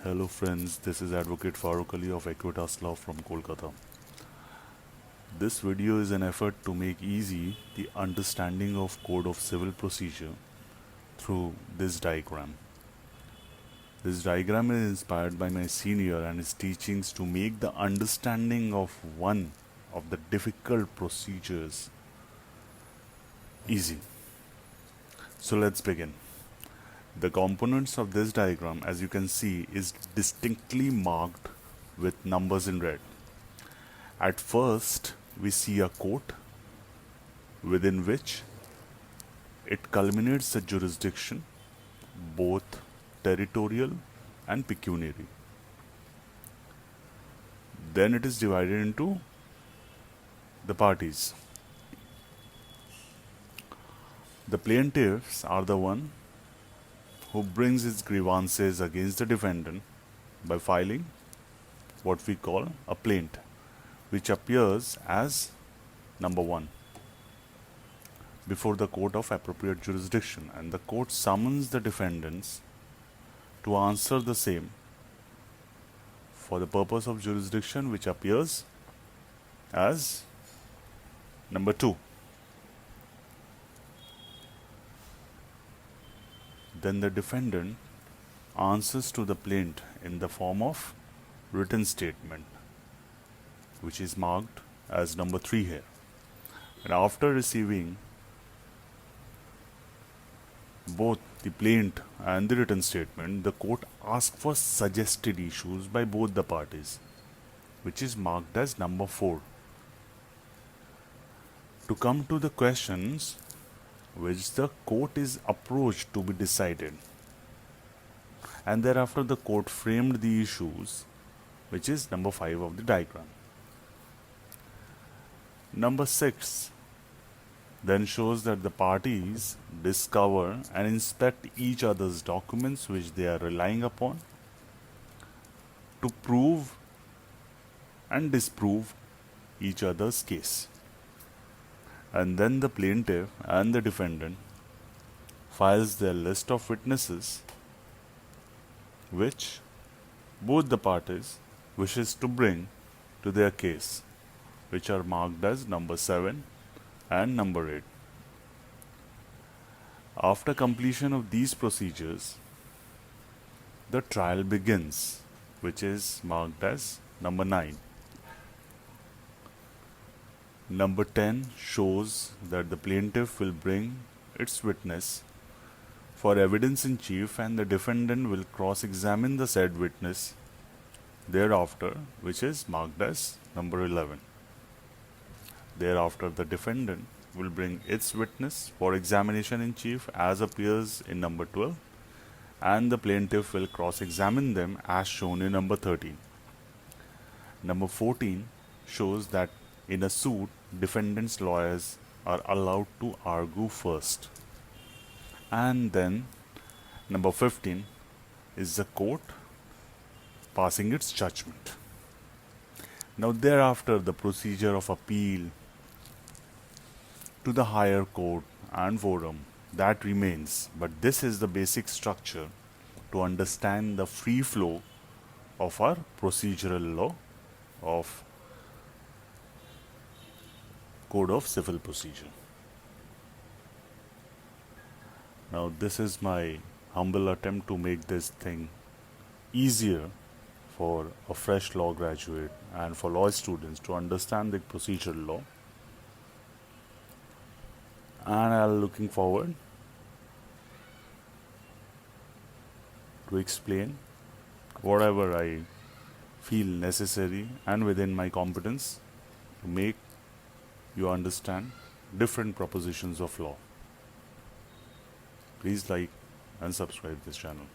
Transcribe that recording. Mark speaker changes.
Speaker 1: Hello friends, this is Advocate farooqueali of aequitaslaw from Kolkata. This video is an effort to make easy the understanding of Code of Civil Procedure through this diagram. This diagram is inspired by my senior and his teachings to make the understanding of one of the difficult procedures easy. So let's begin. The components of this diagram, as you can see, is distinctly marked with numbers in red. At first, we see a court within which it culminates the jurisdiction, both territorial and pecuniary. Then it is divided into the parties. The plaintiffs are the one who brings his grievances against the defendant by filing what we call a plaint, which appears as number 1 before the court of appropriate jurisdiction, and the court summons the defendants to answer the same for the purpose of jurisdiction, which appears as number 2. Then the defendant answers to the plaint in the form of written statement, which is marked as number 3 here. And after receiving both the plaint and the written statement, the court asks for suggested issues by both the parties, which is marked as number 4. To come to the questions which the court is approached to be decided, and thereafter the court framed the issues, which is number 5 of the diagram. Number 6 then shows that the parties discover and inspect each other's documents which they are relying upon to prove and disprove each other's case. And then the plaintiff and the defendant files their list of witnesses which both the parties wishes to bring to their case, which are marked as number 7 and number 8. After completion of these procedures, the trial begins, which is marked as number 9. Number 10 shows that the plaintiff will bring its witness for evidence in chief, and the defendant will cross-examine the said witness thereafter, which is marked as number 11. Thereafter, the defendant will bring its witness for examination in chief, as appears in number 12, and the plaintiff will cross-examine them as shown in number 13. Number 14 shows that in a suit, defendant's lawyers are allowed to argue first. And then number 15 is the court passing its judgment. Now thereafter, the procedure of appeal to the higher court and forum, that remains, but this is the basic structure to understand the free flow of our procedural law of Code of Civil Procedure. Now this is my humble attempt to make this thing easier for a fresh law graduate and for law students to understand the procedural law, and I'm looking forward to explain whatever I feel necessary and within my competence to make you understand different propositions of law. Please like and subscribe this channel.